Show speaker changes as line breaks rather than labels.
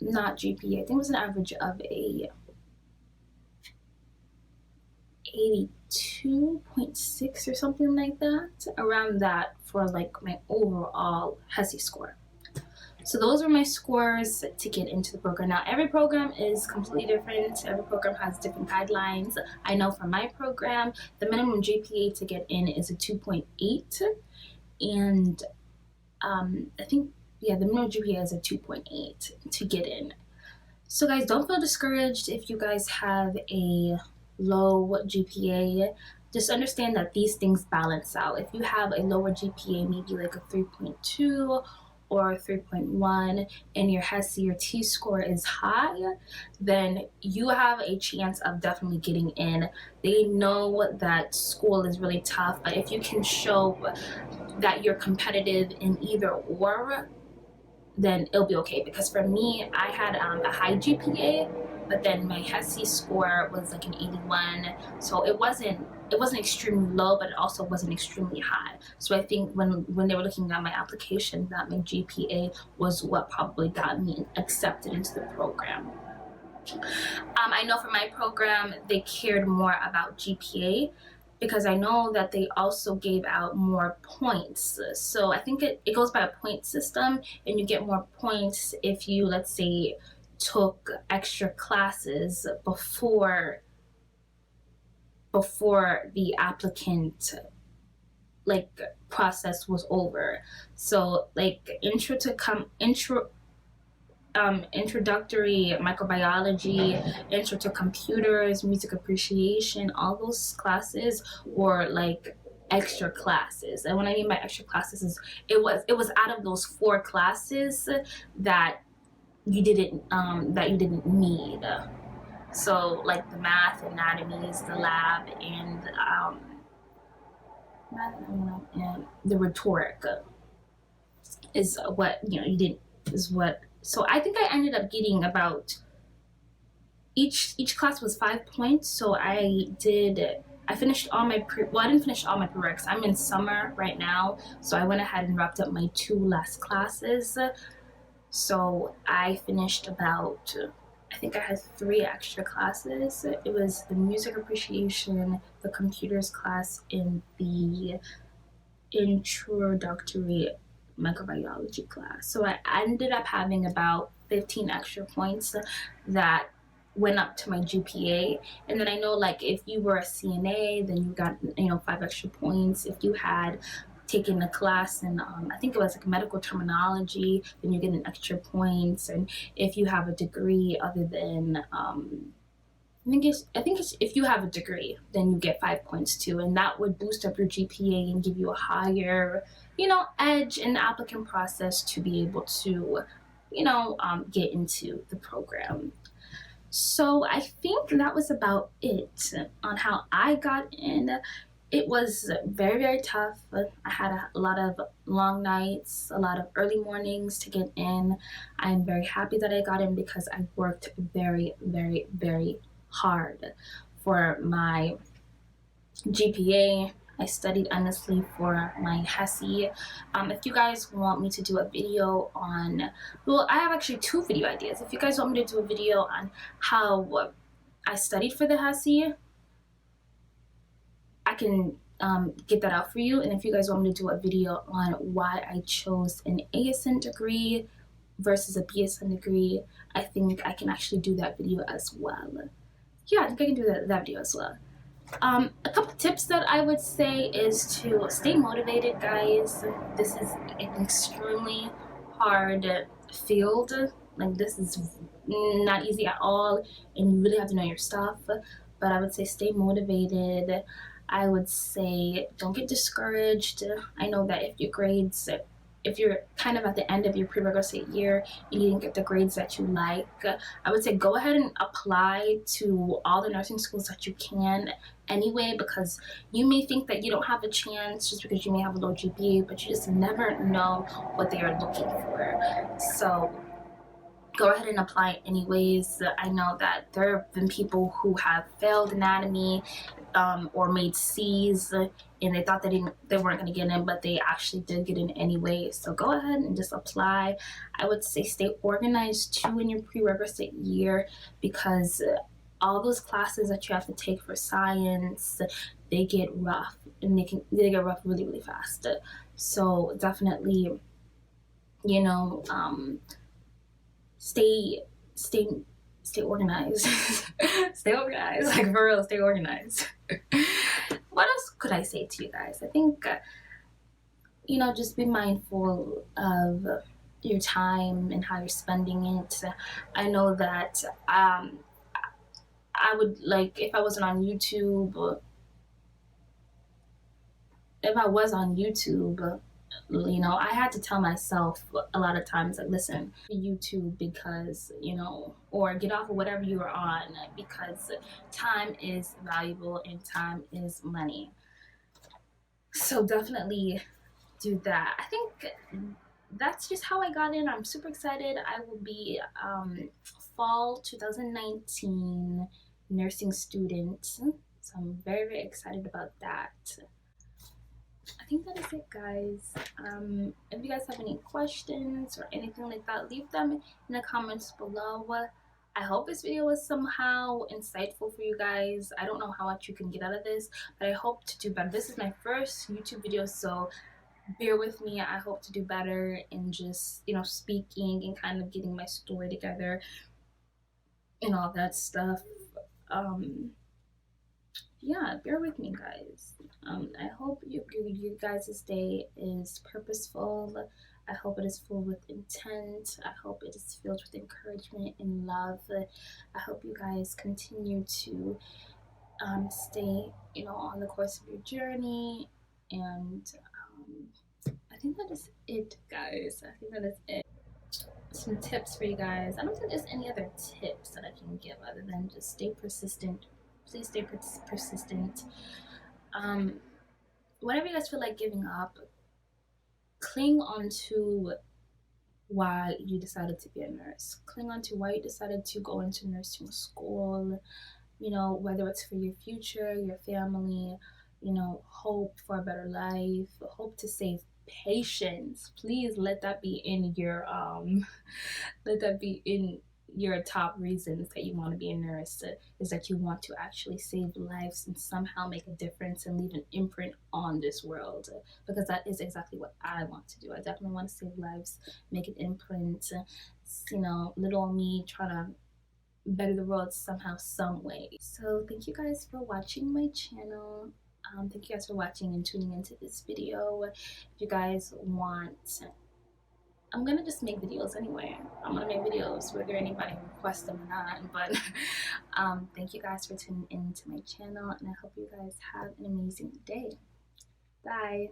not GPA, I think it was an average of a 82.6 or something like that, around that, for like my overall HESI score. So those are my scores to get into the program. Now, every program is completely different. Every program has different guidelines. I know for my program, the minimum GPA to get in is a 2.8. And I think, yeah, the minimum GPA is a 2.8 to get in. So guys, don't feel discouraged if you guys have a low GPA. Just understand that these things balance out. If you have a lower GPA, maybe like a 3.2 or 3.1, and your HESI or T score is high, then you have a chance of definitely getting in. They know that school is really tough, but if you can show that you're competitive in either or, then it'll be okay. Because for me, I had a high GPA, but then my HESI score was like an 81, so it wasn't extremely low, but it also wasn't extremely high. So I think when they were looking at my application, that my GPA was what probably got me accepted into the program. I know for my program, they cared more about GPA, because I know that they also gave out more points. So I think it goes by a point system, and you get more points if you, let's say, took extra classes before the applicant like process was over. So like introductory microbiology, intro to computers, music appreciation, all those classes were like extra classes. And what I mean by extra classes is it was out of those 4 classes that you didn't need. So like the math, anatomies, the lab, and the rhetoric is what you didn't is what. So I think I ended up getting about, each class was 5 points. So I finished all my I didn't finish all my prereqs. I'm in summer right now, so I went ahead and wrapped up my 2 last classes. So I finished about, I think I had 3 extra classes. It was the music appreciation, the computers class, and the introductory microbiology class. So I ended up having about 15 extra points that went up to my GPA. And then I know, like, if you were a CNA, then you got 5 extra points. If you had taken a class in I think it was like medical terminology, then you get an extra points. And if you have a degree other than I think it's if you have a degree, then you get 5 points too, and that would boost up your GPA and give you a higher, edge in the applicant process to be able to, get into the program. So I think that was about it on how I got in. It was very, very tough. I had a lot of long nights, a lot of early mornings to get in. I'm very happy that I got in because I worked very, very, very hard for my GPA. I studied endlessly for my HESI. If you guys want me to do a video on, well, I have actually 2 video ideas. If you guys want me to do a video on how I studied for the HESI, I can get that out for you. And if you guys want me to do a video on why I chose an ASN degree versus a BSN degree, I think I can actually do that video as well. Yeah, I think I can do that video as well. A couple tips that I would say is to stay motivated, guys. This is an extremely hard field. Like, this is not easy at all, and you really have to know your stuff. But I would say stay motivated. I would say don't get discouraged. I know that if you're kind of at the end of your prerequisite year and you didn't get the grades that you like, I would say go ahead and apply to all the nursing schools that you can anyway, because you may think that you don't have a chance just because you may have a low GPA, but you just never know what they are looking for. So go ahead and apply anyways. I know that there have been people who have failed anatomy or made C's, and they thought they weren't going to get in, but they actually did get in anyway. So go ahead and just apply. I would say stay organized too in your prerequisite year, because all those classes that you have to take for science, they get rough, and they get rough really, really fast. So definitely, you know, stay stay stay organized. Stay organized, like for real, stay organized. What else could I say to you guys? I think just be mindful of your time and how you're spending it. I know that I would, like, if I wasn't on YouTube, if I was on YouTube, I had to tell myself a lot of times, like, listen, YouTube, because, or get off of whatever you are on, because time is valuable and time is money. So definitely do that. I think that's just how I got in. I'm super excited. I will be fall 2019 nursing student. So I'm very, very excited about that. I think that is it, guys. If you guys have any questions or anything like that, leave them in the comments below. I hope this video was somehow insightful for you guys. I don't know how much you can get out of this, but I hope to do better. This is my first YouTube video, so bear with me. I hope to do better in just, speaking and kind of getting my story together and all that stuff. Yeah, bear with me, guys. I hope your guys' day is purposeful. I hope it is filled with intent. I hope it is filled with encouragement and love. I hope you guys continue to stay, on the course of your journey. And I think that is it, guys. I think that is it. Some tips for you guys. I don't think there's any other tips that I can give other than just stay persistent. Please stay persistent. Whenever you guys feel like giving up, cling on to why you decided to be a nurse. Cling on to why you decided to go into nursing school. Whether it's for your future, your family, hope for a better life, hope to save patients. Please let that be in your top reasons that you want to be a nurse, is that you want to actually save lives and somehow make a difference and leave an imprint on this world, because that is exactly what I want to do. I definitely want to save lives, make an imprint, little me trying to better the world somehow, some way. So thank you guys for watching my channel. Thank you guys for watching and tuning into this video. If you guys want, I'm gonna just make videos anyway. I'm gonna make videos whether anybody requests them or not. But thank you guys for tuning into my channel, and I hope you guys have an amazing day. Bye.